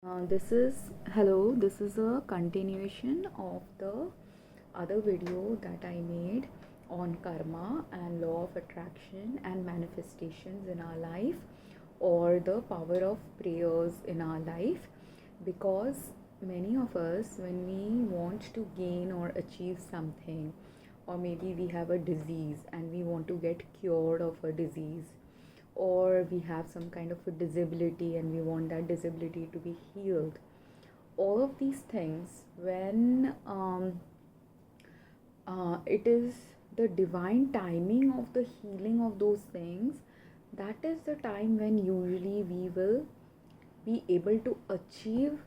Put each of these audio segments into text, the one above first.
This is a continuation of the other video that I made on karma and law of attraction and manifestations in our life, or the power of prayers in our life. Because many of us, when we want to gain or achieve something, or maybe we have a disease and we want to get cured of a disease, or we have some kind of a disability and we want that disability to be healed, all of these things, when it is the divine timing of the healing of those things, that is the time when usually we will be able to achieve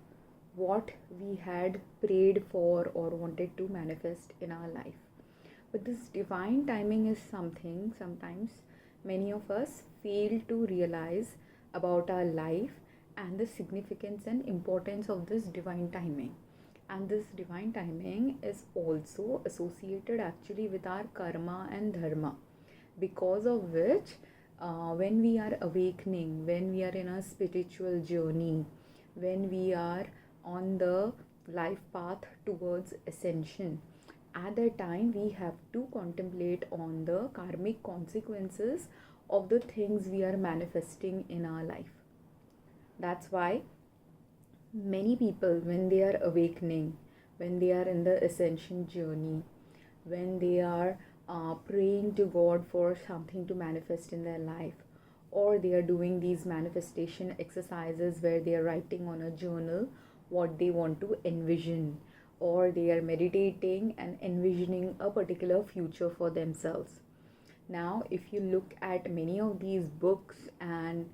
what we had prayed for or wanted to manifest in our life. But this divine timing is something sometimes many of us fail to realize about our life, and the significance and importance of this divine timing. And this divine timing is also associated actually with our karma and dharma, because of which when we are awakening, when we are in a spiritual journey, when we are on the life path towards ascension, at that time we have to contemplate on the karmic consequences of the things we are manifesting in our life. That's why many people, when they are awakening, when they are in the ascension journey, when they are praying to God for something to manifest in their life, or they are doing these manifestation exercises where they are writing on a journal what they want to envision, or they are meditating and envisioning a particular future for themselves. Now, if you look at many of these books and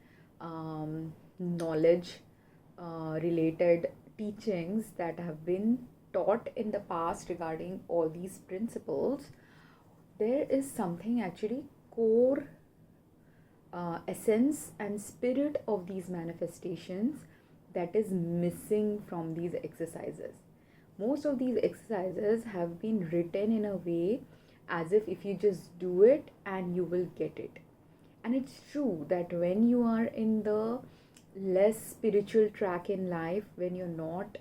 knowledge related teachings that have been taught in the past regarding all these principles, there is something actually core essence and spirit of these manifestations that is missing from these exercises. Most of these exercises have been written in a way as if you just do it and you will get it. And it's true that when you are in the less spiritual track in life, when you're not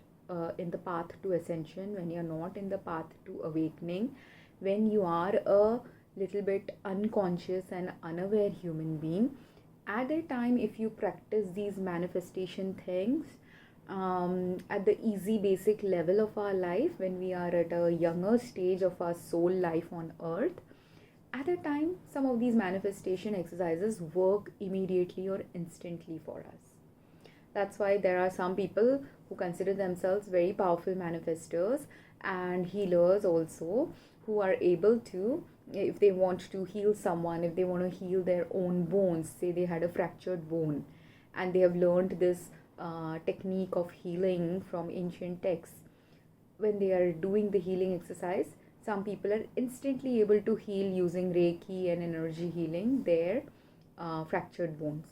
in the path to ascension, when you're not in the path to awakening, when you are a little bit unconscious and unaware human being, at that time, if you practice these manifestation things at the easy basic level of our life, when we are at a younger stage of our soul life on earth, at a time some of these manifestation exercises work immediately or instantly for us. That's why there are some people who consider themselves very powerful manifestors and healers also, who are able to, if they want to heal someone, if they want to heal their own bones, say they had a fractured bone and they have learned this technique of healing from ancient texts, when they are doing the healing exercise, some people are instantly able to heal using Reiki and energy healing their fractured bones.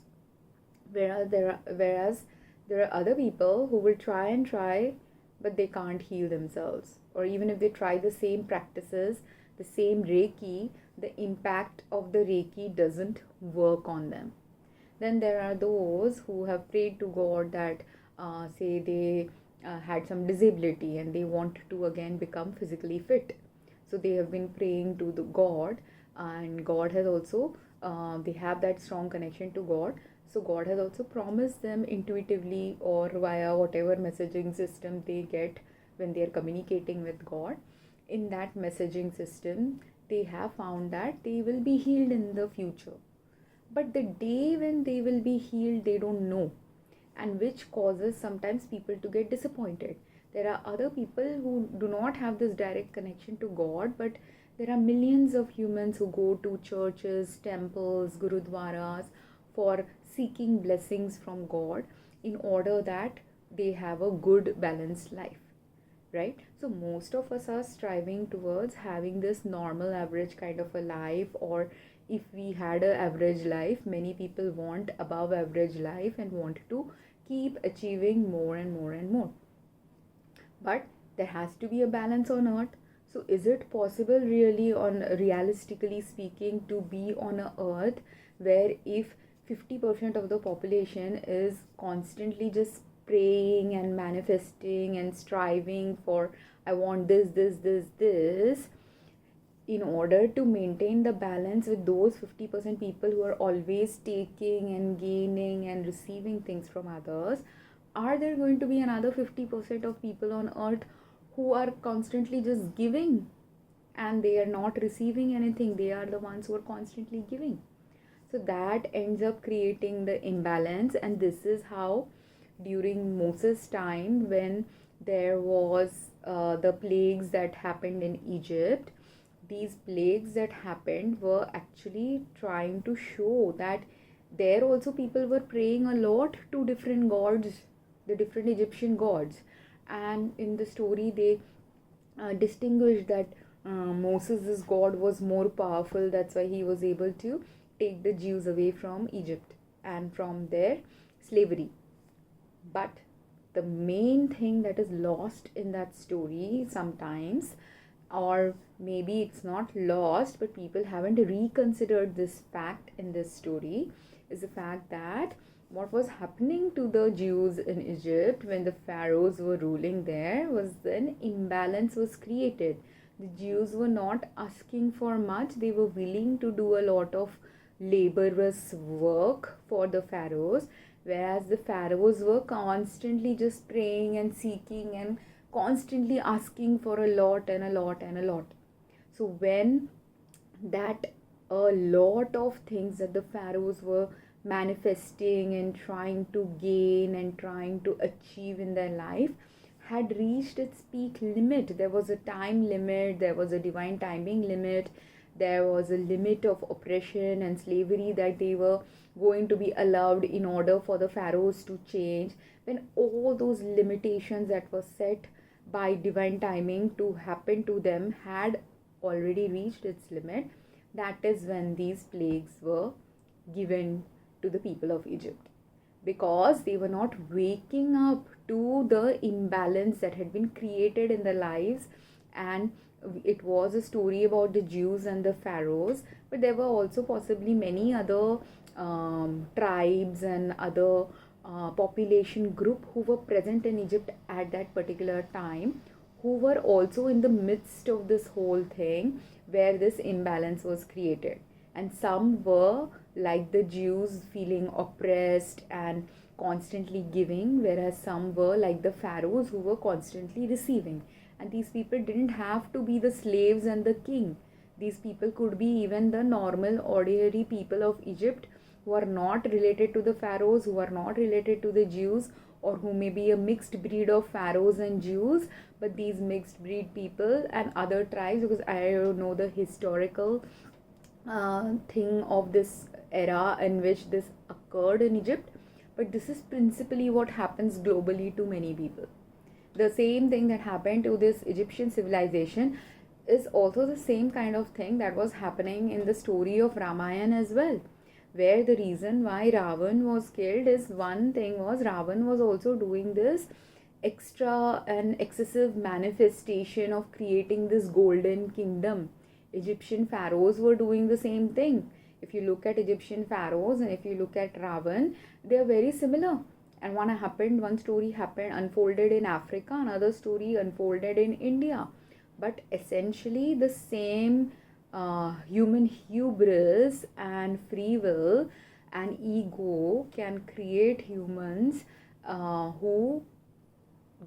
Whereas there are other people who will try and try, but they can't heal themselves. Or even if they try the same practices, the same Reiki, the impact of the Reiki doesn't work on them. Then there are those who have prayed to God that, say, they had some disability and they want to again become physically fit. So they have been praying to the God, and God has also, they have that strong connection to God. So God has also promised them intuitively or via whatever messaging system they get when they are communicating with God. In that messaging system, they have found that they will be healed in the future. But the day when they will be healed, they don't know, and which causes sometimes people to get disappointed. There are other people who do not have this direct connection to God, but there are millions of humans who go to churches, temples, gurudwaras for seeking blessings from God in order that they have a good balanced life, right? So most of us are striving towards having this normal average kind of a life, or if we had an average life, many people want above average life and want to keep achieving more and more and more. But there has to be a balance on earth. So is it possible really, on realistically speaking, to be on a earth where if 50% of the population is constantly just praying and manifesting and striving for, I want this, in order to maintain the balance with those 50% people who are always taking and gaining and receiving things from others, are there going to be another 50% of people on earth who are constantly just giving and they are not receiving anything? They are the ones who are constantly giving. So that ends up creating the imbalance. And this is how during Moses' time, when there was the plagues that happened in Egypt, these plagues that happened were actually trying to show that there also people were praying a lot to different gods, the different Egyptian gods. And in the story they distinguished that Moses' God was more powerful. That's why he was able to take the Jews away from Egypt and from their slavery. But the main thing that is lost in that story sometimes, or maybe it's not lost, but people haven't reconsidered this fact in this story, is the fact that what was happening to the Jews in Egypt when the pharaohs were ruling there was an imbalance was created. The Jews were not asking for much. They were willing to do a lot of laborious work for the pharaohs, whereas the pharaohs were constantly just praying and seeking and constantly asking for a lot and a lot and a lot. So when that a lot of things that the pharaohs were manifesting and trying to gain and trying to achieve in their life had reached its peak limit, there was a time limit, there was a divine timing limit, there was a limit of oppression and slavery that they were going to be allowed in order for the pharaohs to change. When all those limitations that were set by divine timing to happen to them had already reached its limit, that is when these plagues were given to the people of Egypt, because they were not waking up to the imbalance that had been created in their lives. And it was a story about the Jews and the pharaohs, but there were also possibly many other tribes and other population group who were present in Egypt at that particular time, who were also in the midst of this whole thing where this imbalance was created. And some were like the Jews, feeling oppressed and constantly giving, whereas some were like the pharaohs who were constantly receiving. And these people didn't have to be the slaves and the king. These people could be even the normal, ordinary people of Egypt who are not related to the pharaohs, who are not related to the Jews, or who may be a mixed breed of pharaohs and Jews. But these mixed breed people and other tribes, because I don't know the historical thing of this era in which this occurred in Egypt, but this is principally what happens globally to many people. The same thing that happened to this Egyptian civilization is also the same kind of thing that was happening in the story of Ramayana as well, where the reason why Ravan was killed is, one thing was Ravan was also doing this extra and excessive manifestation of creating this golden kingdom. Egyptian pharaohs were doing the same thing. If you look at Egyptian pharaohs and if you look at Ravan, they are very similar. And one story happened, unfolded in Africa, another story unfolded in India. But essentially the same human hubris and free will and ego can create humans who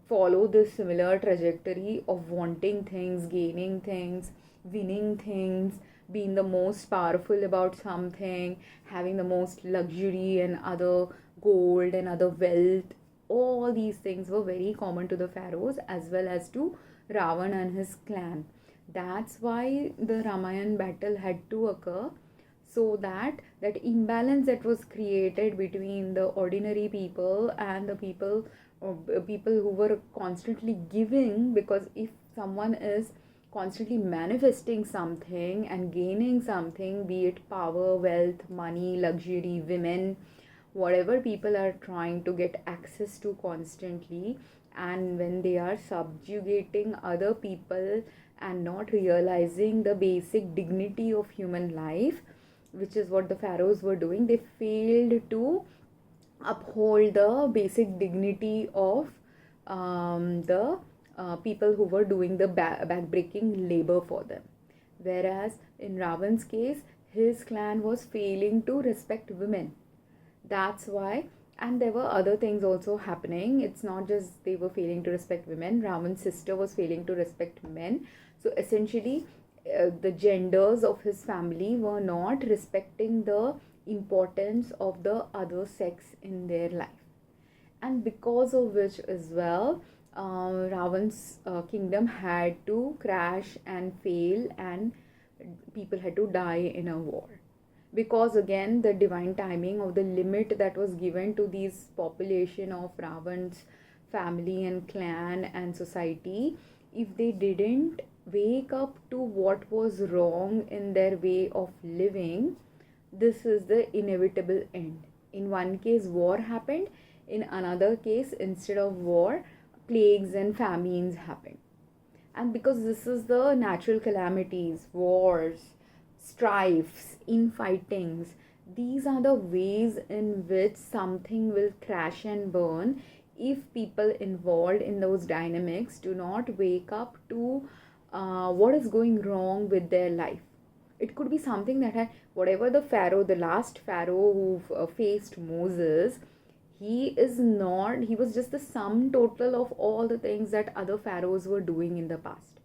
follow this similar trajectory of wanting things, gaining things, winning things, being the most powerful about something, having the most luxury and other gold and other wealth. All these things were very common to the pharaohs as well as to Ravan and his clan. That's why the Ramayan battle had to occur, so that that imbalance that was created between the ordinary people and the people who were constantly giving. Because if someone is constantly manifesting something and gaining something, be it power, wealth, money, luxury, women, whatever people are trying to get access to constantly, and when they are subjugating other people and not realizing the basic dignity of human life, which is what the pharaohs were doing, they failed to uphold the basic dignity of the people who were doing the backbreaking labor for them. Whereas in Ravan's case, his clan was failing to respect women. That's why, and there were other things also happening. It's not just they were failing to respect women, Ravan's sister was failing to respect men. So essentially, the genders of his family were not respecting the importance of the other sex in their life, and because of which as well, Ravan's kingdom had to crash and fail, and people had to die in a war. Because again, the divine timing of the limit that was given to these population of Ravan's family and clan and society, if they didn't wake up to what was wrong in their way of living, this is the inevitable end. In one case, war happened. In another case, instead of war, plagues and famines happened. And because this is the natural calamities, wars, strifes, infightings, these are the ways in which something will crash and burn if people involved in those dynamics do not wake up to what is going wrong with their life. It could be something that had, whatever the pharaoh, the last pharaoh who faced Moses, he was just the sum total of all the things that other pharaohs were doing in the past.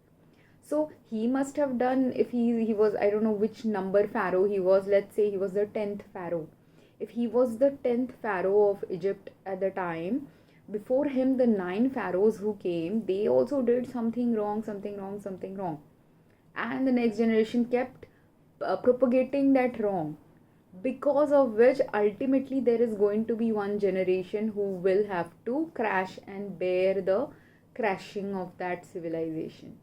So he must have done, if he was, I don't know which number pharaoh he was, let's say he was the 10th pharaoh. If he was the 10th pharaoh of Egypt at the time, before him the 9 pharaohs who came, they also did something wrong, something wrong, something wrong. And the next generation kept propagating that wrong, because of which ultimately there is going to be one generation who will have to crash and bear the crashing of that civilization.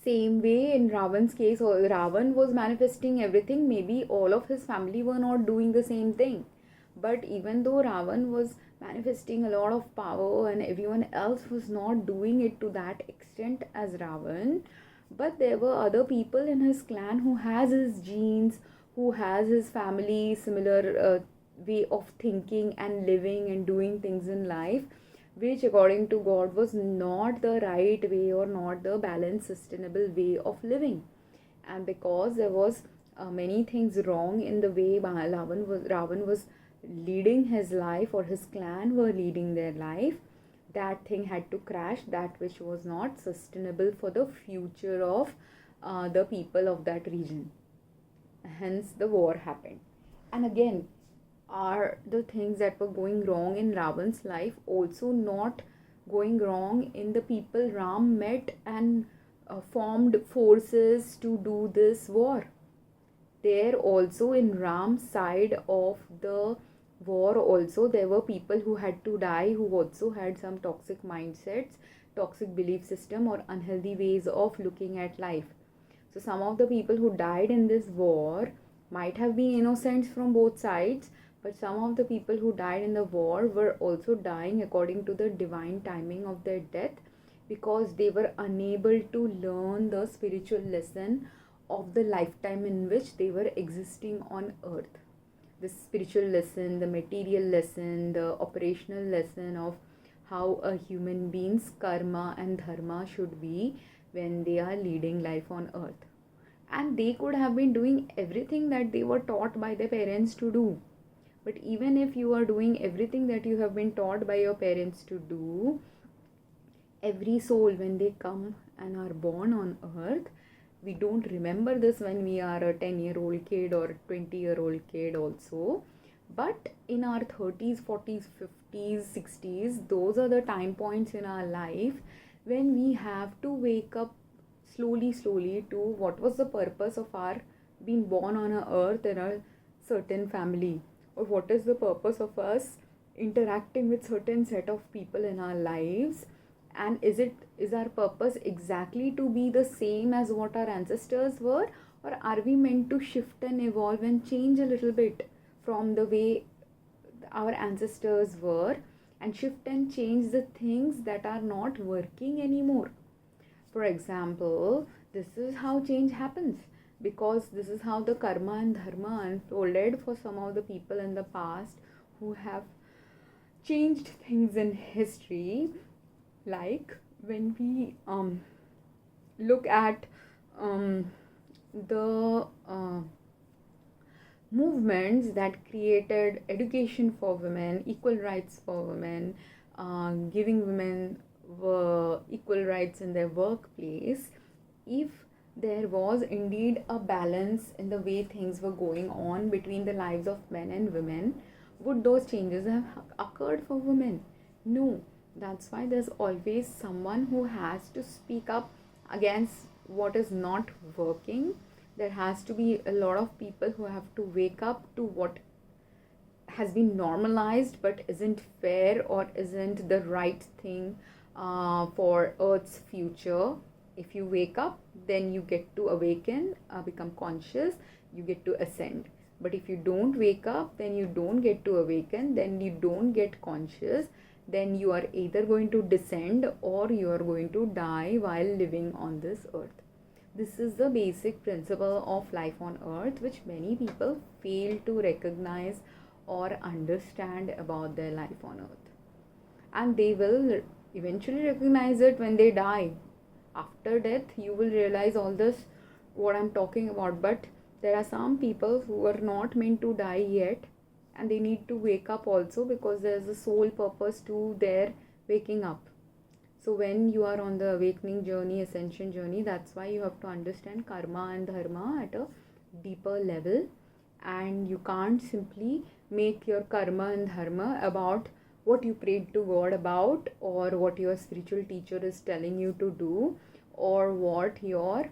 Same way in Ravan's case, Ravan was manifesting everything. Maybe all of his family were not doing the same thing, but even though Ravan was manifesting a lot of power and everyone else was not doing it to that extent as Ravan, but there were other people in his clan who has his genes, who has his family similar way of thinking and living and doing things in life, which according to God was not the right way or not the balanced sustainable way of living. And because there was many things wrong in the way Ravan was leading his life, or his clan were leading their life, that thing had to crash, that which was not sustainable for the future of the people of that region. Hence the war happened. And again, are the things that were going wrong in Ravan's life also not going wrong in the people Ram met and formed forces to do this war? There also, in Ram's side of the war also, there were people who had to die, who also had some toxic mindsets, toxic belief system, or unhealthy ways of looking at life. So some of the people who died in this war might have been innocents from both sides, but some of the people who died in the war were also dying according to the divine timing of their death, because they were unable to learn the spiritual lesson of the lifetime in which they were existing on earth. The spiritual lesson, the material lesson, the operational lesson of how a human being's karma and dharma should be when they are leading life on earth. And they could have been doing everything that they were taught by their parents to do. But even if you are doing everything that you have been taught by your parents to do, every soul, when they come and are born on earth, we don't remember this when we are a 10-year-old kid or a 20-year-old kid also. But in our 30s, 40s, 50s, 60s, those are the time points in our life when we have to wake up slowly to what was the purpose of our being born on a earth in a certain family, or what is the purpose of us interacting with certain set of people in our lives, and is our purpose exactly to be the same as what our ancestors were, or are we meant to shift and evolve and change a little bit from the way our ancestors were, and shift and change the things that are not working anymore? For example, this is how change happens, because this is how the karma and dharma unfolded for some of the people in the past who have changed things in history. Like when we look at the movements that created education for women, equal rights for women, giving women equal rights in their workplace, if there was indeed a balance in the way things were going on between the lives of men and women, would those changes have occurred for women? No. That's why there's always someone who has to speak up against what is not working. There has to be a lot of people who have to wake up to what has been normalized but isn't fair or isn't the right thing for Earth's future. If you wake up, then you get to awaken, become conscious, you get to ascend. But if you don't wake up, then you don't get to awaken, then you don't get conscious, then you are either going to descend or you are going to die while living on this earth. This is the basic principle of life on earth, which many people fail to recognize or understand about their life on earth. And they will eventually recognize it when they die. After death, you will realize all this, what I'm talking about. But there are some people who are not meant to die yet, and they need to wake up also, because there's a sole purpose to their waking up. So when you are on the awakening journey, ascension journey, that's why you have to understand karma and dharma at a deeper level. And you can't simply make your karma and dharma about what you prayed to God about, or what your spiritual teacher is telling you to do, or what your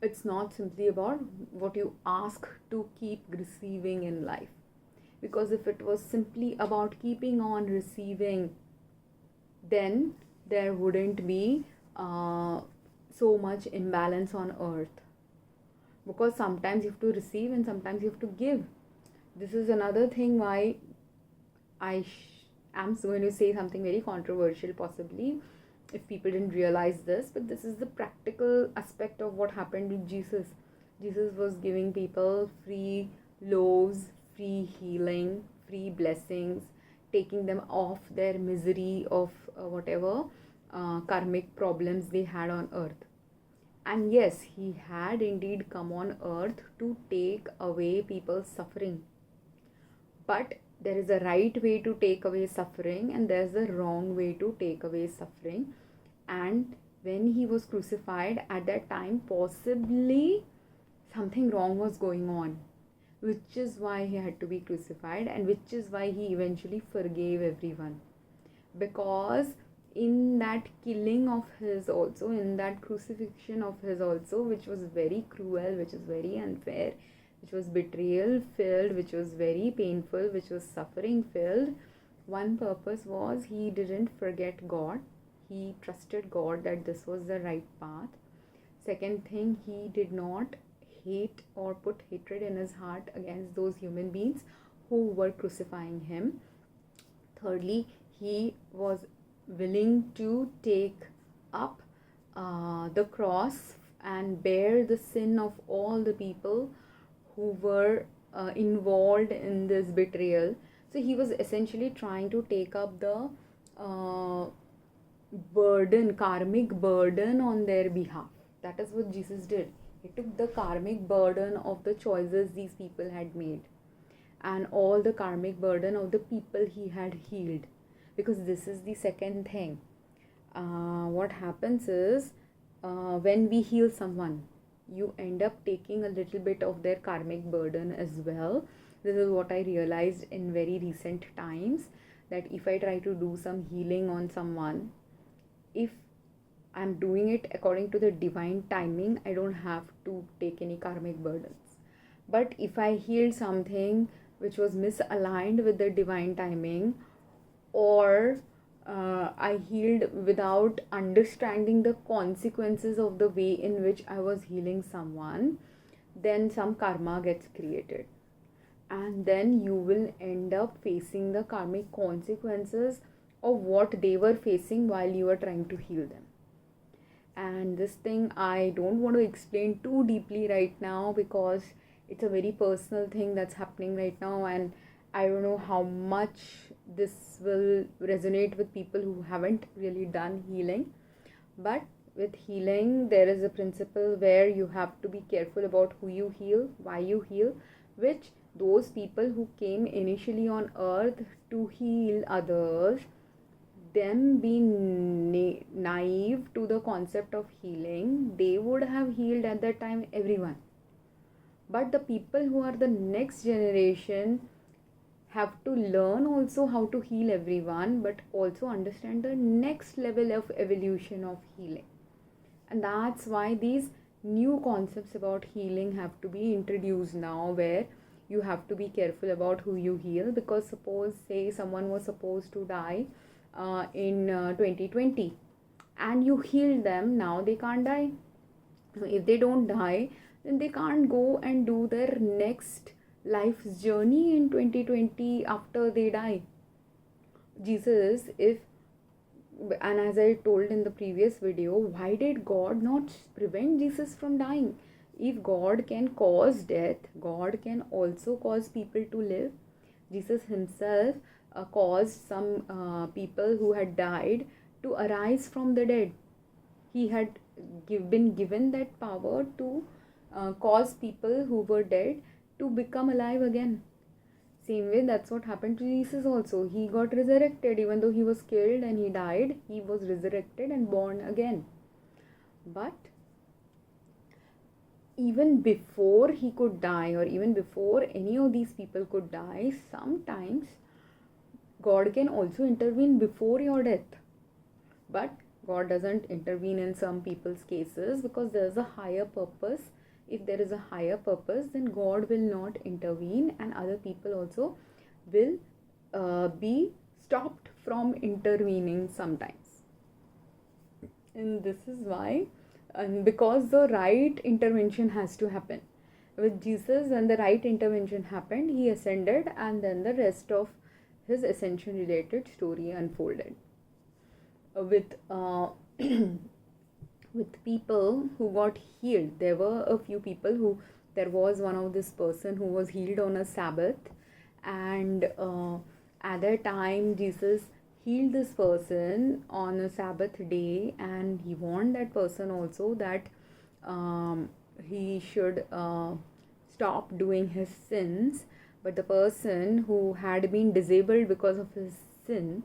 it's not simply about what you ask to keep receiving in life. Because if it was simply about keeping on receiving, then there wouldn't be so much imbalance on earth. Because sometimes you have to receive and sometimes you have to give. This is another thing why I am going to say something very controversial, possibly, if people didn't realize this, but this is the practical aspect of what happened with Jesus. Jesus was giving people free loaves, free healing, free blessings, taking them off their misery of whatever karmic problems they had on earth. And yes, he had indeed come on earth to take away people's suffering. But there is a right way to take away suffering, and there's a wrong way to take away suffering. And when he was crucified at that time, possibly something wrong was going on, which is why he had to be crucified, and which is why he eventually forgave everyone. Because in that killing of his also, in that crucifixion of his also, which was very cruel, which is very unfair, which was betrayal filled, which was very painful, which was suffering filled, one purpose was he didn't forget God. He trusted God that this was the right path. Second thing, he did not hate or put hatred in his heart against those human beings who were crucifying him. Thirdly, he was willing to take up the cross and bear the sin of all the people who were involved in this betrayal. So he was essentially trying to take up the burden, karmic burden on their behalf. That is what Jesus did. He took the karmic burden of the choices these people had made, and all the karmic burden of the people he had healed. Because this is the second thing. What happens is, when we heal someone, you end up taking a little bit of their karmic burden as well. This is what I realized in very recent times, that if I try to do some healing on someone, if I'm doing it according to the divine timing, I don't have to take any karmic burdens. But if I healed something which was misaligned with the divine timing, or I healed without understanding the consequences of the way in which I was healing someone, then some karma gets created. And then you will end up facing the karmic consequences of what they were facing while you were trying to heal them. And this thing I don't want to explain too deeply right now, because It's a very personal thing that's happening right now, and I don't know how much this will resonate with people who haven't really done healing. But with healing, there is a principle where you have to be careful about who you heal, why you heal, which those people who came initially on earth to heal others, them being naive to the concept of healing, they would have healed at that time everyone. But the people who are the next generation have to learn also how to heal everyone, but also understand the next level of evolution of healing. And that's why these new concepts about healing have to be introduced now, where you have to be careful about who you heal. Because suppose, say, someone was supposed to die in 2020 and you healed them, now they can't die. So if they don't die, then they can't go and do their next life's journey in 2020 after they die. Jesus, and as I told in the previous video, why did God not prevent Jesus from dying? If God can cause death, God can also cause people to live. Jesus himself caused some people who had died to arise from the dead. He had been given that power to cause people who were dead to become alive again. Same way, that's what happened to Jesus also. He got resurrected. Even though he was killed and he died, he was resurrected and born again. But even before he could die, or even before any of these people could die, sometimes God can also intervene before your death. But God doesn't intervene in some people's cases because there's a higher purpose. If there is a higher purpose, then God will not intervene, and other people also will be stopped from intervening sometimes. And this is why, and because the right intervention has to happen. With Jesus, when the right intervention happened, he ascended, and then the rest of his ascension related story unfolded. With with people who got healed, there were a few people who, there was one of this person who was healed on a Sabbath, and at that time Jesus healed this person on a Sabbath day, and he warned that person also that he should stop doing his sins. But the person who had been disabled because of his sins,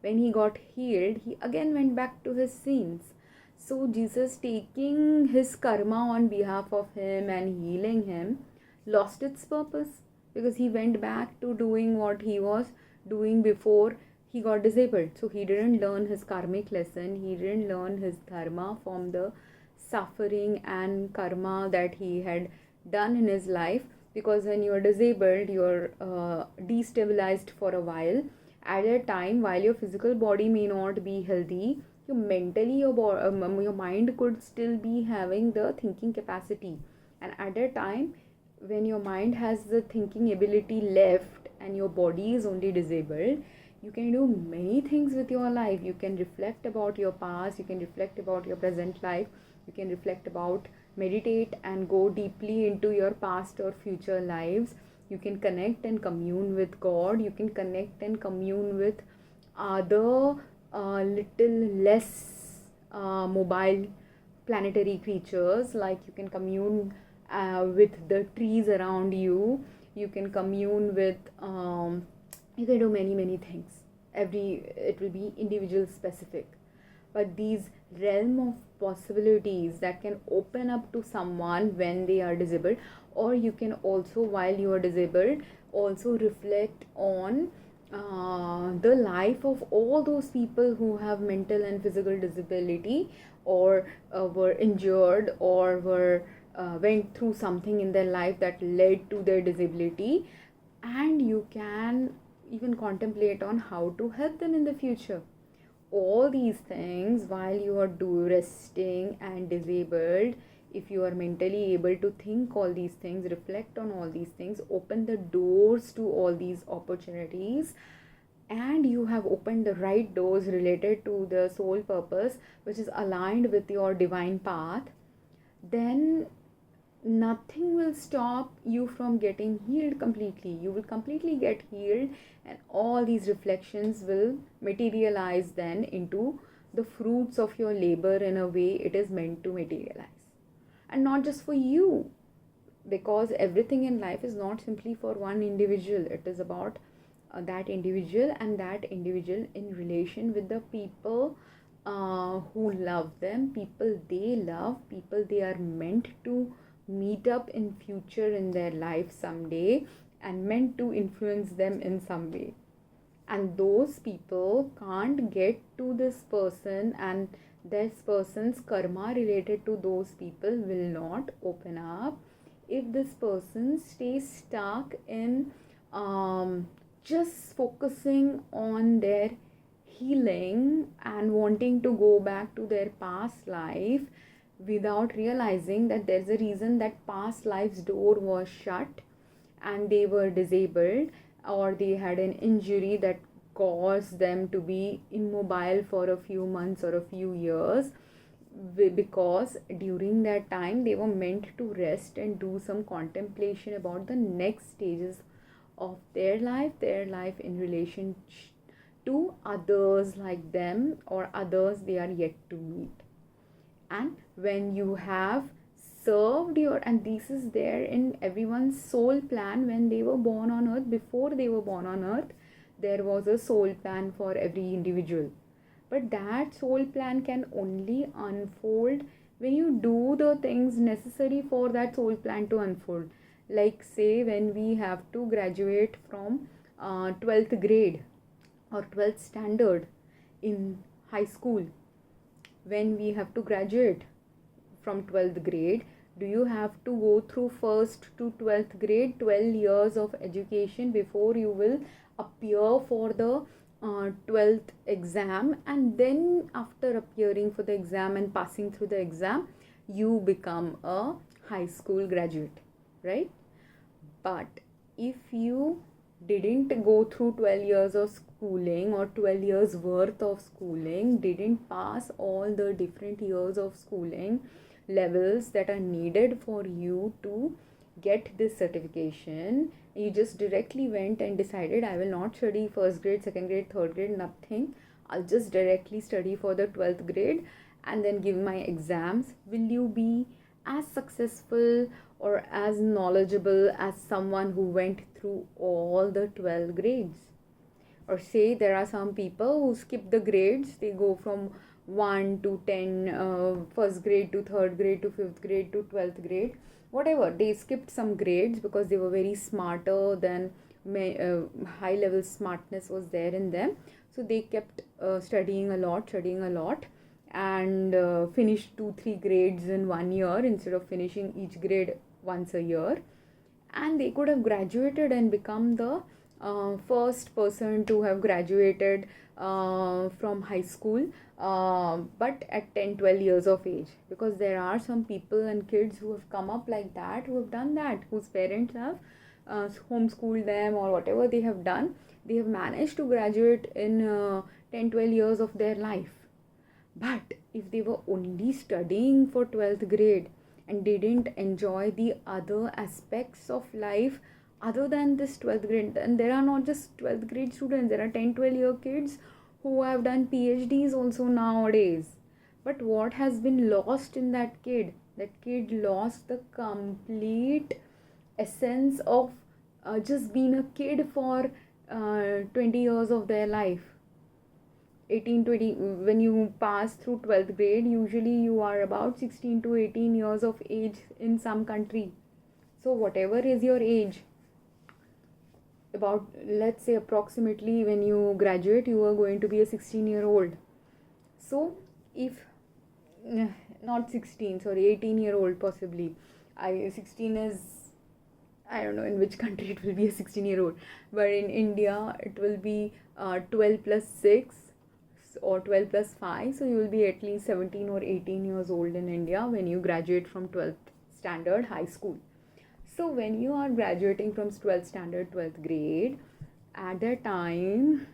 when he got healed, he again went back to his sins. So Jesus, taking his karma on behalf of him and healing him, lost its purpose, because he went back to doing what he was doing before he got disabled. So he didn't learn his karmic lesson, he didn't learn his dharma from the suffering and karma that he had done in his life. Because when you are disabled, you are destabilized for a while. At a time, while your physical body may not be healthy, you mentally, your mind could still be having the thinking capacity. And at a time when your mind has the thinking ability left and your body is only disabled, you can do many things with your life. You can reflect about your past, you can reflect about your present life, you can reflect about, meditate and go deeply into your past or future lives. You can connect and commune with God, you can connect and commune with other little less mobile planetary creatures. Like you can commune with the trees around you, you can commune with you can do many things. It will be individual specific, but these realm of possibilities that can open up to someone when they are disabled. Or you can also, while you are disabled, also reflect on the life of all those people who have mental and physical disability, or were injured, or were went through something in their life that led to their disability, and you can even contemplate on how to help them in the future. All these things, while you are resting and disabled, if you are mentally able to think all these things, reflect on all these things, open the doors to all these opportunities, and you have opened the right doors related to the soul purpose, which is aligned with your divine path, then nothing will stop you from getting healed completely. You will completely get healed, and all these reflections will materialize then into the fruits of your labor in a way it is meant to materialize. And not just for you, because everything in life is not simply for one individual. It is about that individual, and that individual in relation with the people who love them, people they love, people they are meant to meet up in future in their life someday, and meant to influence them in some way. And those people can't get to this person, and this person's karma related to those people will not open up if this person stays stuck in just focusing on their healing and wanting to go back to their past life without realizing that there's a reason that past life's door was shut and they were disabled, or they had an injury that caused them to be immobile for a few months or a few years, because during that time they were meant to rest and do some contemplation about the next stages of their life in relation to others like them or others they are yet to meet. And when you have served your, and this is there in everyone's soul plan when they were born on earth, before they were born on earth there was a soul plan for every individual, but that soul plan can only unfold when you do the things necessary for that soul plan to unfold. Like, say, when we have to graduate from 12th grade or 12th standard in high school, when we have to graduate from 12th grade, do you have to go through first to 12th grade 12 years of education before you will appear for the 12th exam, and then after appearing for the exam and passing through the exam you become a high school graduate, right? But if you didn't go through 12 years of schooling or 12 years worth of schooling, didn't pass all the different years of schooling levels that are needed for you to get this certification, you just directly went and decided, I will not study first grade, second grade, third grade, nothing, I'll just directly study for the 12th grade and then give my exams, will you be as successful or as knowledgeable as someone who went through all the 12 grades? Or say there are some people who skip the grades, they go from 1 to 10, first grade to third grade to fifth grade to 12th grade, whatever, they skipped some grades because they were very smarter than high level smartness was there in them, so they kept studying a lot and finished 2-3 grades in 1 year instead of finishing each grade once a year, and they could have graduated and become the first person to have graduated from high school, but at 10-12 years of age, because there are some people and kids who have come up like that, who have done that, whose parents have homeschooled them or whatever they have done, they have managed to graduate in 10-12 years of their life. But if they were only studying for 12th grade and didn't enjoy the other aspects of life other than this 12th grade, and there are not just 12th grade students, there are 10-12 year kids who have done PhDs also nowadays. But what has been lost in that kid? That kid lost the complete essence of just being a kid for 20 years of their life. 18-20, when you pass through 12th grade, usually you are about 16 to 18 years of age in some country. So whatever is your age, about, let's say, approximately when you graduate you are going to be a 16-year-old. So if not 16, sorry, 18-year-old possibly, 16 is, I don't know in which country it will be a 16-year-old, but in India it will be 12 plus 6 or 12 plus 5, so you will be at least 17 or 18 years old in India when you graduate from 12th standard high school. So when you are graduating from 12th standard, 12th grade, at that time,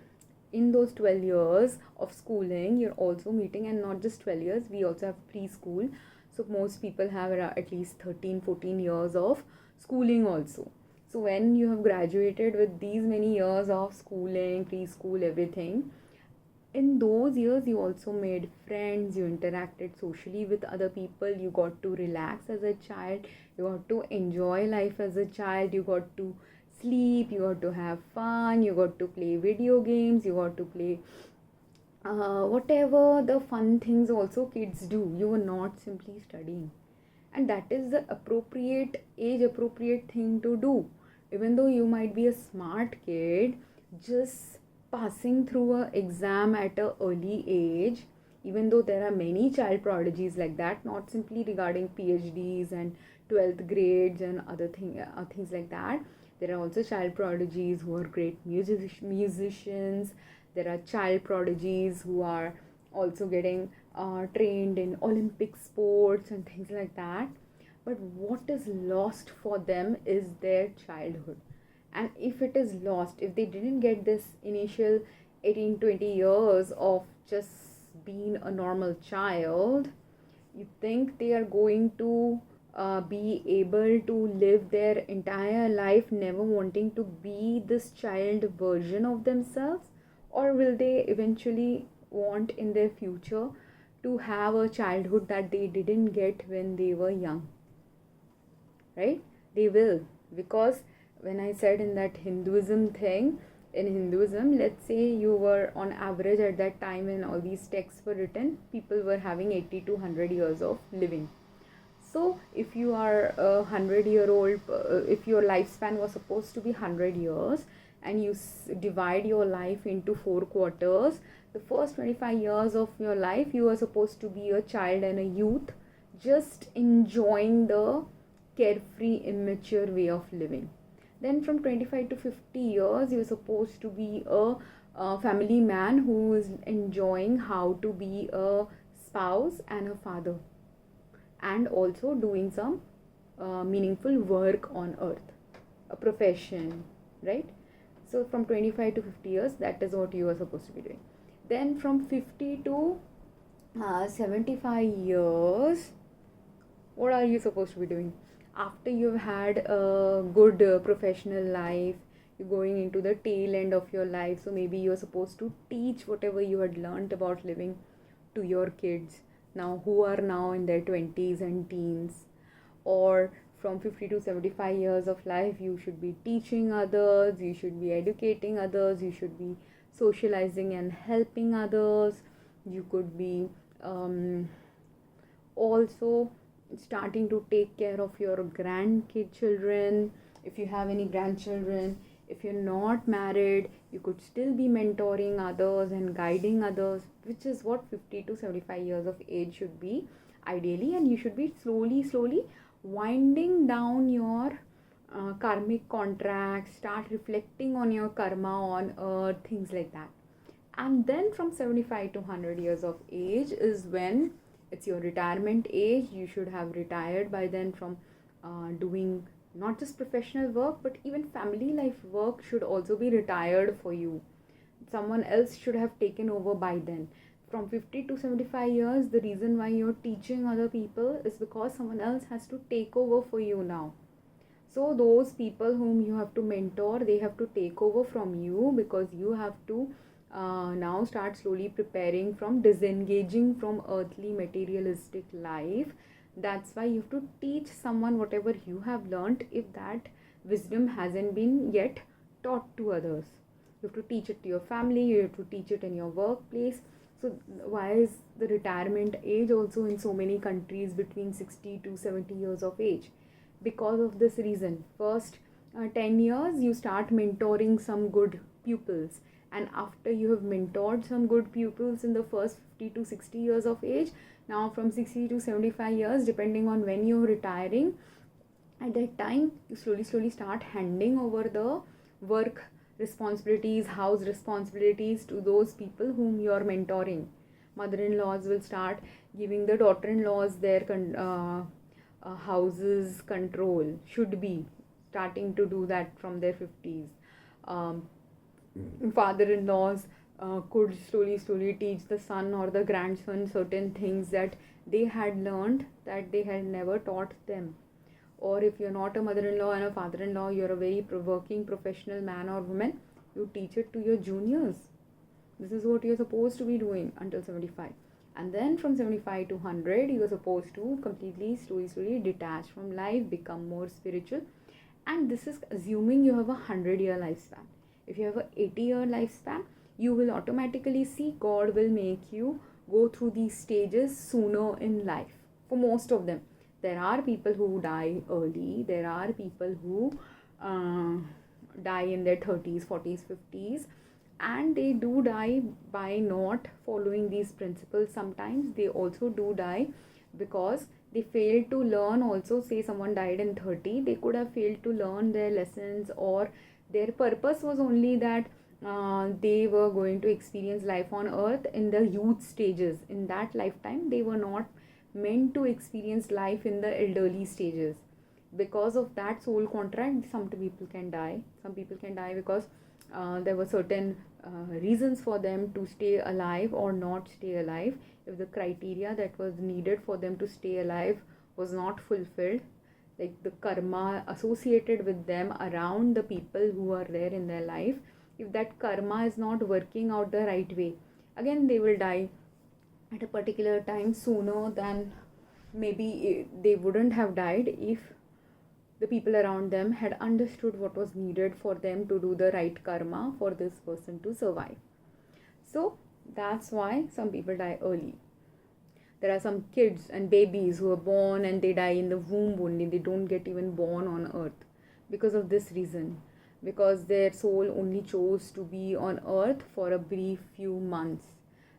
in those 12 years of schooling, you're also meeting, and not just 12 years, we also have preschool. So most people have at least 13-14 years of schooling also. So when you have graduated with these many years of schooling, preschool, everything, in those years you also made friends, you interacted socially with other people, you got to relax as a child, you got to enjoy life as a child, you got to sleep, you got to have fun, you got to play video games, you got to play whatever the fun things also kids do. You were not simply studying, and that is the appropriate age appropriate thing to do. Even though you might be a smart kid, just passing through a exam at a early age, even though there are many child prodigies like that, not simply regarding PhDs and 12th grades and other things like that. There are also child prodigies who are great musicians. There are child prodigies who are also getting trained in Olympic sports and things like that. But what is lost for them is their childhood. And if it is lost, if they didn't get this initial 18-20 years of just being a normal child, you think they are going to be able to live their entire life never wanting to be this child version of themselves? Or will they eventually want in their future to have a childhood that they didn't get when they were young? Right? They will. Because when I said in that Hinduism thing, in Hinduism, let's say you were on average at that time when all these texts were written, people were having 80 to 100 years of living. So if you are a 100-year-old, if your lifespan was supposed to be 100 years, and you divide your life into 4 quarters, the first 25 years of your life you are supposed to be a child and a youth, just enjoying the carefree, immature way of living. Then from 25 to 50 years you're supposed to be a family man who is enjoying how to be a spouse and a father, and also doing some meaningful work on earth, a profession, right? So from 25 to 50 years, that is what you are supposed to be doing. Then from 50 to 75 years, what are you supposed to be doing? After you've had a good professional life, you're going into the tail end of your life, so maybe you're supposed to teach whatever you had learned about living to your kids now, who are now in their 20s and teens. Or from 50 to 75 years of life, you should be teaching others, you should be educating others, you should be socializing and helping others. You could be also starting to take care of your grandchildren, if you have any grandchildren. If you're not married, you could still be mentoring others and guiding others, which is what 50 to 75 years of age should be ideally. And you should be slowly winding down your karmic contracts, start reflecting on your karma on earth, things like that. And then from 75 to 100 years of age is when it's your retirement age. You should have retired by then from doing not just professional work, but even family life work should also be retired for you. Someone else should have taken over by then. From 50 to 75 years, the reason why you're teaching other people is because someone else has to take over for you now. So those people whom you have to mentor, they have to take over from you, because you have to now start slowly preparing from disengaging from earthly materialistic life. That's why you have to teach someone whatever you have learnt, if that wisdom hasn't been yet taught to others. You have to teach it to your family, you have to teach it in your workplace. So why is the retirement age also in so many countries between 60 to 70 years of age? Because of this reason. First 10 years you start mentoring some good pupils, and after you have mentored some good pupils in the first 50 to 60 years of age, now from 60 to 75 years, depending on when you're retiring, at that time you slowly start handing over the work responsibilities, house responsibilities to those people whom you're mentoring. Mother-in-laws will start giving the daughter-in-laws their houses control, should be starting to do that from their 50s. Father-in-laws could slowly teach the son or the grandson certain things, that they had learned that they had never taught them. Or if you're not a mother-in-law and a father-in-law, you're a very working professional man or woman, you teach it to your juniors. This is what you're supposed to be doing until 75. And then from 75 to 100, you're supposed to completely, slowly detach from life, become more spiritual. And this is assuming you have a 100-year lifespan. If you have a 80-year lifespan, you will automatically see God will make you go through these stages sooner in life. For most of them, there are people who die early. There are people who die in their 30s, 40s, 50s, and they do die by not following these principles. Sometimes they also do die because they failed to learn. Also, say someone died in 30, they could have failed to learn their lessons, or their purpose was only that they were going to experience life on earth in the youth stages. In that lifetime, they were not meant to experience life in the elderly stages. Because of that soul contract, some people can die. Some people can die because there were certain reasons for them to stay alive or not stay alive. If the criteria that was needed for them to stay alive was not fulfilled, like the karma associated with them around the people who are there in their life, if that karma is not working out the right way, again they will die at a particular time sooner than maybe they wouldn't have died if the people around them had understood what was needed for them to do the right karma for this person to survive. So that's why some people die early. There are some kids and babies who are born and they die in the womb only. They don't get even born on earth because of this reason. Because their soul only chose to be on earth for a brief few months.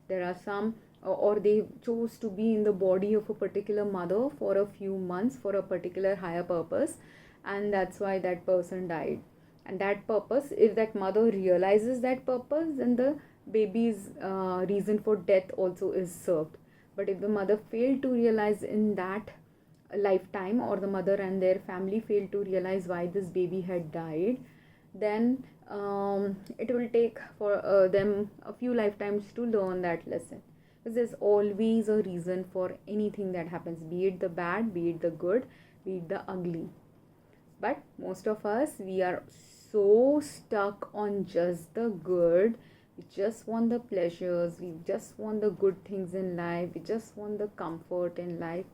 There are some, or they chose to be in the body of a particular mother for a few months for a particular higher purpose, and that's why that person died. And that purpose, if that mother realizes that purpose, then the baby's reason for death also is served. But if the mother failed to realize in that lifetime, or the mother and their family failed to realize why this baby had died, then it will take for them a few lifetimes to learn that lesson. Because there's always a reason for anything that happens, be it the bad, be it the good, be it the ugly. But most of us, we are so stuck on just the good. We just want the pleasures, we just want the good things in life, we just want the comfort in life,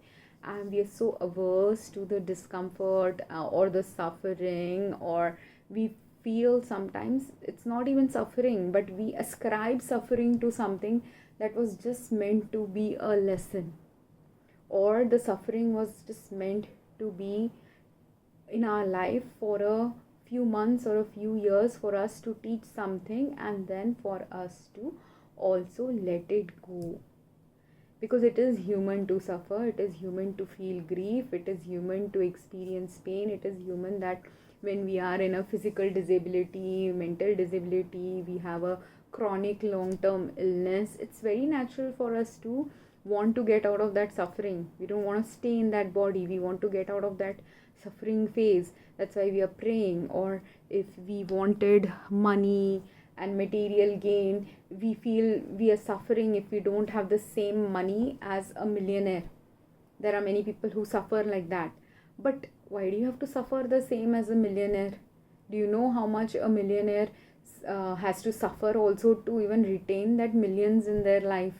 and we are so averse to the discomfort or the suffering, or we feel sometimes it's not even suffering, but we ascribe suffering to something that was just meant to be a lesson, or the suffering was just meant to be in our life for a few months or a few years for us to teach something, and then for us to also let it go. Because it is human to suffer, it is human to feel grief, it is human to experience pain, it is human that when we are in a physical disability, mental disability, we have a chronic long-term illness, it's very natural for us to want to get out of that suffering. We don't want to stay in that body, we want to get out of that suffering phase. That's why we are praying. Or if we wanted money and material gain, we feel we are suffering if we don't have the same money as a millionaire. There are many people who suffer like that. But why do you have to suffer the same as a millionaire? Do you know how much a millionaire has to suffer also to even retain that millions in their life?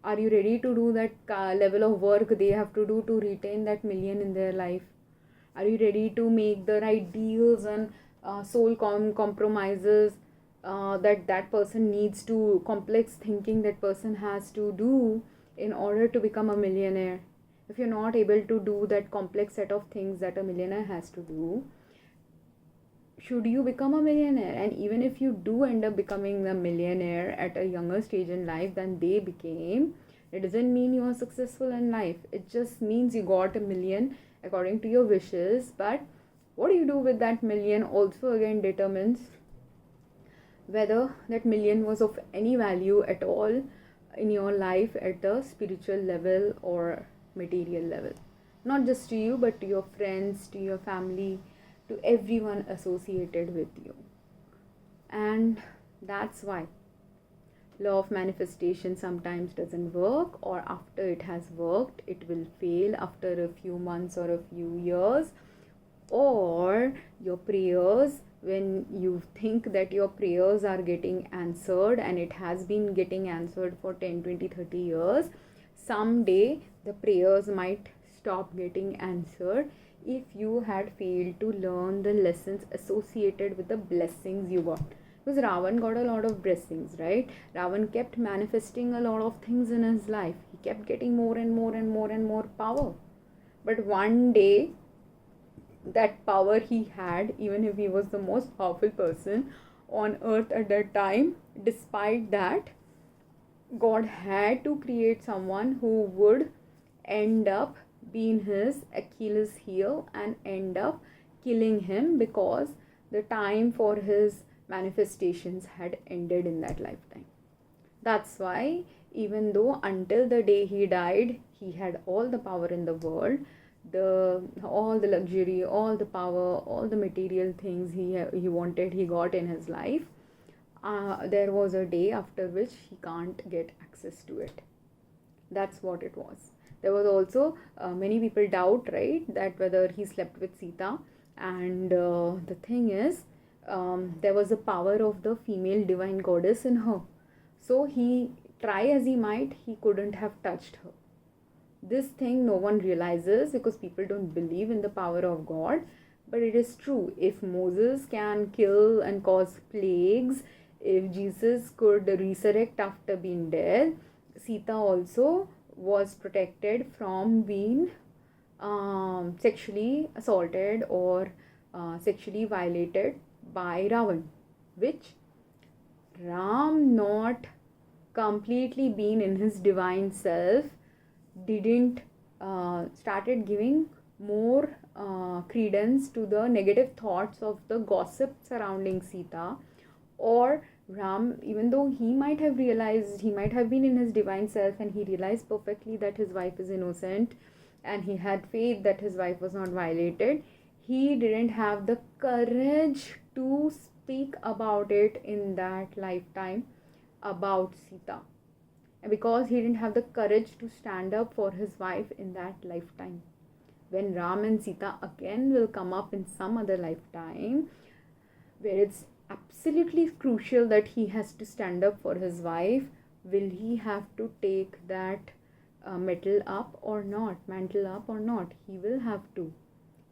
Are you ready to do that level of work they have to do to retain that million in their life? Are you ready to make the right deals and soul compromises that person needs to, complex thinking that person has to do in order to become a millionaire? If you're not able to do that complex set of things that a millionaire has to do, should you become a millionaire? And even if you do end up becoming a millionaire at a younger stage in life than they became, it doesn't mean you are successful in life. It just means you got a million according to your wishes. But what do you do with that million also again determines whether that million was of any value at all in your life at the spiritual level or material level. Not just to you, but to your friends, to your family, to everyone associated with you. And that's why law of manifestation sometimes doesn't work, or after it has worked it will fail after a few months or a few years. Or your prayers, when you think that your prayers are getting answered and it has been getting answered for 10, 20, 30 years, someday the prayers might stop getting answered if you had failed to learn the lessons associated with the blessings you got. Because Ravan got a lot of blessings, right? Ravan kept manifesting a lot of things in his life. He kept getting more and more and more and more power. But one day, that power he had, even if he was the most powerful person on earth at that time, despite that, God had to create someone who would end up being his Achilles heel and end up killing him, because the time for his manifestations had ended in that lifetime. That's why, even though until the day he died, he had all the power in the world, all the luxury, all the power, all the material things he wanted, he got in his life. There was a day after which he can't get access to it. That's what it was. There was also many people doubt, right, that whether he slept with Sita. And the thing is, there was the power of the female divine goddess in her. So he, try as he might, he couldn't have touched her. This thing no one realizes because people don't believe in the power of God. But it is true. If Moses can kill and cause plagues, if Jesus could resurrect after being dead, Sita also was protected from being sexually assaulted or sexually violated by Ravan, which Ram, not completely being in his divine self, didn't started giving more credence to the negative thoughts of the gossip surrounding Sita. Or Ram, even though he might have realized, he might have been in his divine self and he realized perfectly that his wife is innocent and he had faith that his wife was not violated, he didn't have the courage to speak about it in that lifetime about Sita. And because he didn't have the courage to stand up for his wife in that lifetime, when Ram and Sita again will come up in some other lifetime, where it's absolutely crucial that he has to stand up for his wife, will he have to take that mantle up or not? He will have to.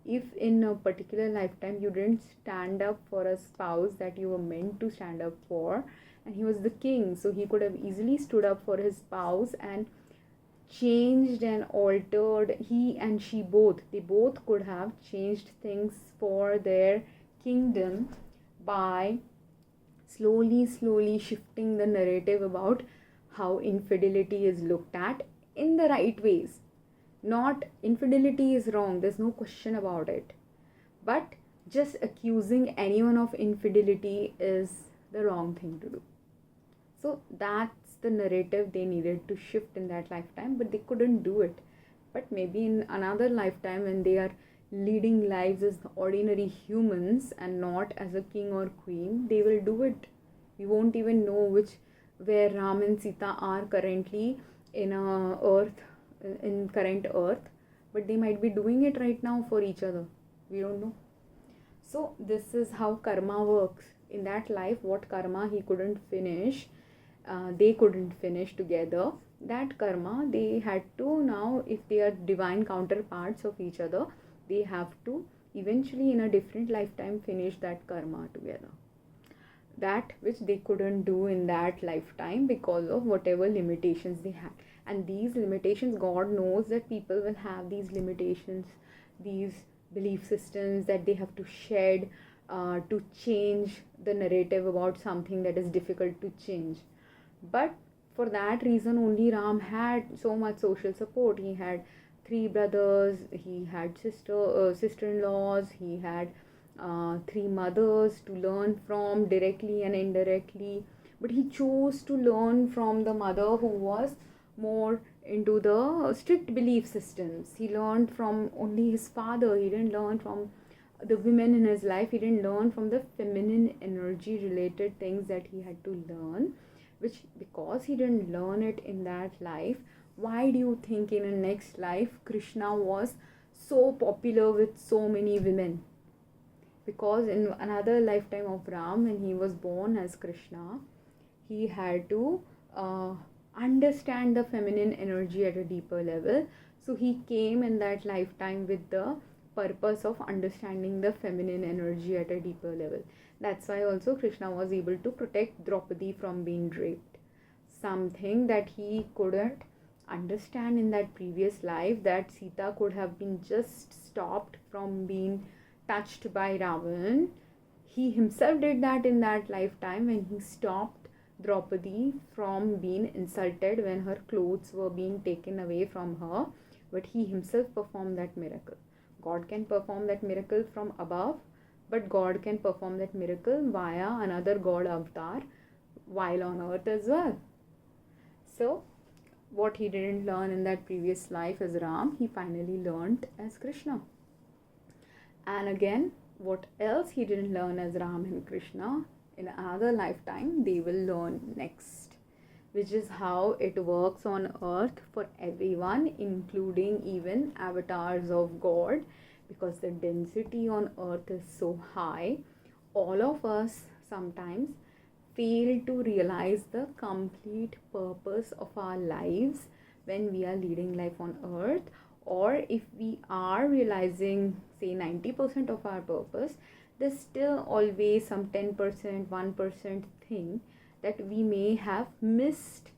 If in a particular lifetime you didn't stand up for a spouse that you were meant to stand up for, and he was the king, so he could have easily stood up for his spouse and changed and altered, he and she both, they both could have changed things for their kingdom by slowly shifting the narrative about how infidelity is looked at in the right ways. Not infidelity is wrong, there's no question about it, but just accusing anyone of infidelity is the wrong thing to do. So that's the narrative they needed to shift in that lifetime, but they couldn't do it. But maybe in another lifetime, when they are leading lives as ordinary humans and not as a king or queen, they will do it. We won't even know where Ram and Sita are currently in current earth, but they might be doing it right now for each other. We don't know. So this is how karma works. In that life, what karma he couldn't finish, they couldn't finish together, that karma they had to, now if they are divine counterparts of each other, they have to eventually in a different lifetime finish that karma together, that which they couldn't do in that lifetime because of whatever limitations they had. And these limitations, God knows that people will have these limitations, these belief systems that they have to shed to change the narrative about something that is difficult to change. But for that reason only Ram had so much social support. He had 3 brothers, he had sister-in-laws, he had 3 mothers to learn from directly and indirectly. But he chose to learn from the mother who was more into the strict belief systems. He learned from only his father. He didn't learn from the women in his life. He didn't learn from the feminine energy related things that he had to learn. which because he didn't learn it in that life, why do you think in a next life Krishna was so popular with so many women? Because in another lifetime of Ram, when he was born as Krishna, he had to understand the feminine energy at a deeper level. So he came in that lifetime with the purpose of understanding the feminine energy at a deeper level. That's why also Krishna was able to protect Draupadi from being raped. Something that he couldn't understand in that previous life, that Sita could have been just stopped from being touched by Ravan. He himself did that in that lifetime when he stopped Draupadi from being insulted when her clothes were being taken away from her. But he himself performed that miracle. God can perform that miracle from above, but God can perform that miracle via another God avatar while on earth as well. So, what he didn't learn in that previous life as Ram, he finally learned as Krishna. And again, what else he didn't learn as Ram and Krishna, in another lifetime they will learn next, which is how it works on earth for everyone, including even avatars of God, because the density on earth is so high. All of us sometimes fail to realize the complete purpose of our lives when we are leading life on earth, or if we are realizing say 90% of our purpose, there's still always some 10%, 1% thing that we may have missed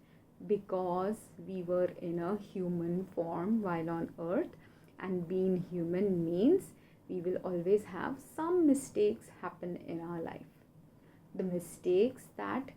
because we were in a human form while on earth. And being human means we will always have some mistakes happen in our life. The mistakes that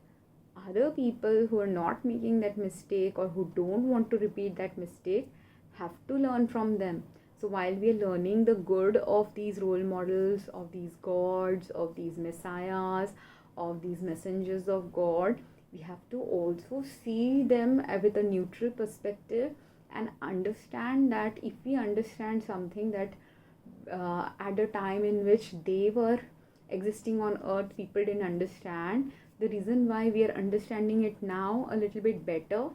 other people who are not making that mistake or who don't want to repeat that mistake have to learn from them. So while we are learning the good of these role models, of these gods, of these messiahs, of these messengers of God, we have to also see them with a neutral perspective and understand that if we understand something that at a time in which they were existing on earth people didn't understand, the reason why we are understanding it now a little bit better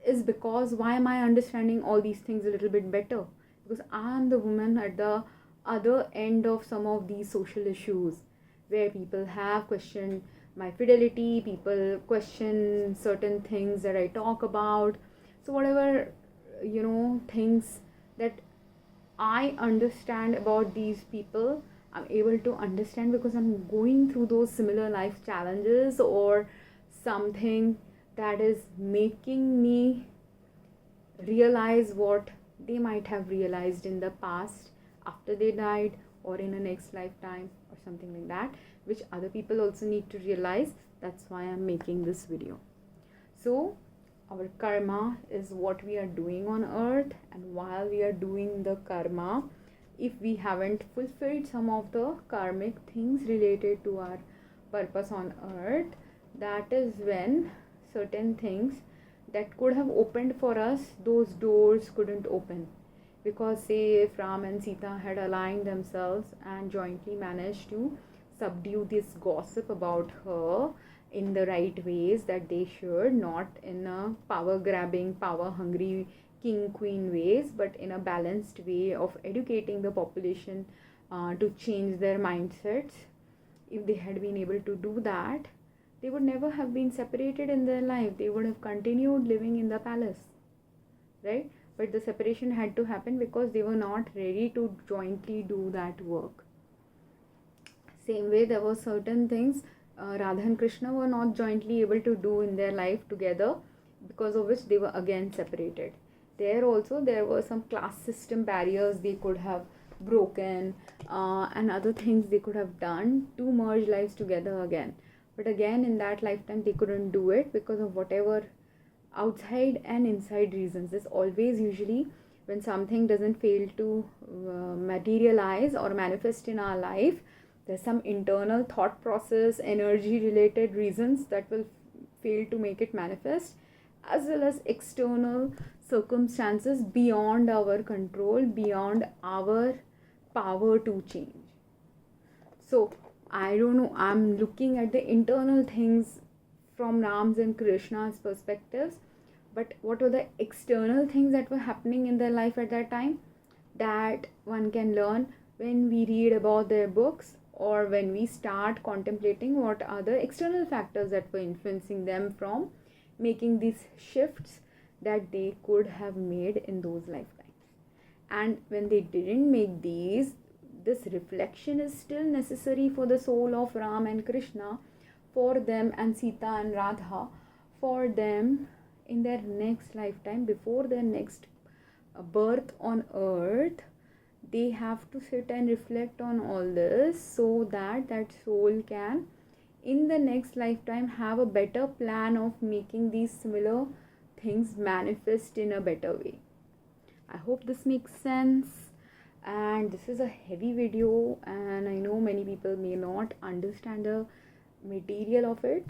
is because why am I understanding all these things a little bit better? Because I am the woman at the other end of some of these social issues where people have questioned my fidelity, people question certain things that I talk about. So whatever things that I understand about these people, I'm able to understand because I'm going through those similar life challenges or something that is making me realize what they might have realized in the past after they died or in a next lifetime or something like that, which other people also need to realize. That's why I'm making this video. So our karma is what we are doing on earth, and while we are doing the karma, if we haven't fulfilled some of the karmic things related to our purpose on earth, that is when certain things that could have opened for us, those doors couldn't open. Because say if Ram and Sita had aligned themselves and jointly managed to subdue this gossip about her in the right ways that they should, not in a power grabbing, power hungry king queen ways, but in a balanced way of educating the population to change their mindsets. If they had been able to do that, they would never have been separated in their life. They would have continued living in the palace, right? But the separation had to happen because they were not ready to jointly do that work. Same way, there were certain things Radha and Krishna were not jointly able to do in their life together, because of which they were again separated. There also there were some class system barriers they could have broken and other things they could have done to merge lives together again. But again in that lifetime they couldn't do it because of whatever outside and inside reasons. There's always usually when something doesn't fail to materialize or manifest in our life, there's some internal thought process, energy related reasons that will fail to make it manifest, as well as external circumstances beyond our control, beyond our power to change. So I don't know, I'm looking at the internal things from Ram's and Krishna's perspectives, but what were the external things that were happening in their life at that time that one can learn when we read about their books, or when we start contemplating what are the external factors that were influencing them from making these shifts that they could have made in those lifetimes. And when they didn't make these, this reflection is still necessary for the soul of Ram and Krishna, for them, and Sita and Radha, for them in their next lifetime, before their next birth on earth. They have to sit and reflect on all this, so that that soul can in the next lifetime have a better plan of making these similar things manifest in a better way. I hope this makes sense. And this is a heavy video, and I know many people may not understand the material of it,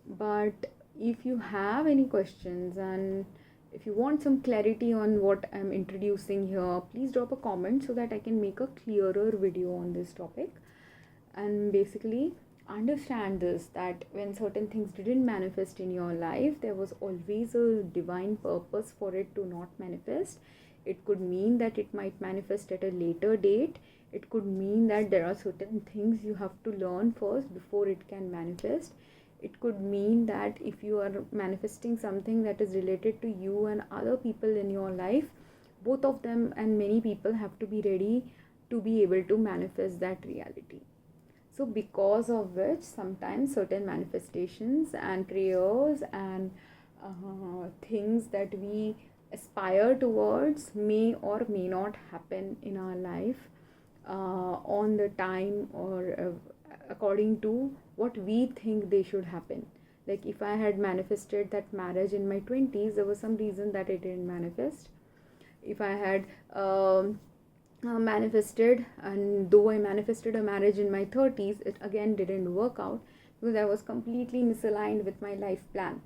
but if you have any questions and if you want some clarity on what I'm introducing here, please drop a comment so that I can make a clearer video on this topic. And basically understand this, that when certain things didn't manifest in your life, there was always a divine purpose for it to not manifest. It could mean that it might manifest at a later date. It could mean that there are certain things you have to learn first before it can manifest. It could mean that if you are manifesting something that is related to you and other people in your life, both of them and many people have to be ready to be able to manifest that reality. So because of which sometimes certain manifestations and prayers and things that we aspire towards may or may not happen in our life on the time, or according to what we think they should happen. Like if I had manifested that marriage in my 20s, there was some reason that it didn't manifest. If I had manifested, and though I manifested a marriage in my 30s, it again didn't work out because I was completely misaligned with my life plan.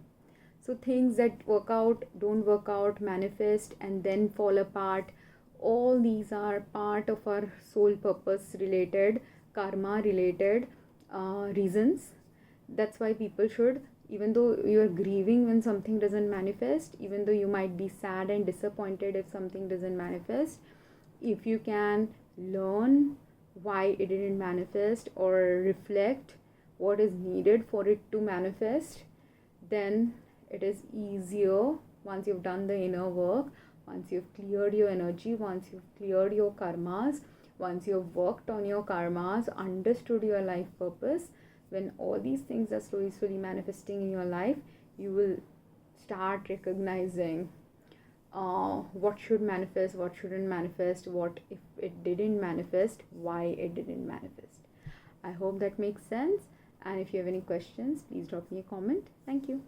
So things that work out, don't work out, manifest and then fall apart, all these are part of our soul purpose related, karma related reasons. That's why people should, even though you are grieving when something doesn't manifest, even though you might be sad and disappointed if something doesn't manifest, if you can learn why it didn't manifest or reflect what is needed for it to manifest, then it is easier once you've done the inner work, once you've cleared your energy, once you've cleared your karmas, once you've worked on your karmas, understood your life purpose. When all these things are slowly manifesting in your life, you will start recognizing what should manifest, what shouldn't manifest, what if it didn't manifest, why it didn't manifest. I hope that makes sense. And if you have any questions, please drop me a comment. Thank you.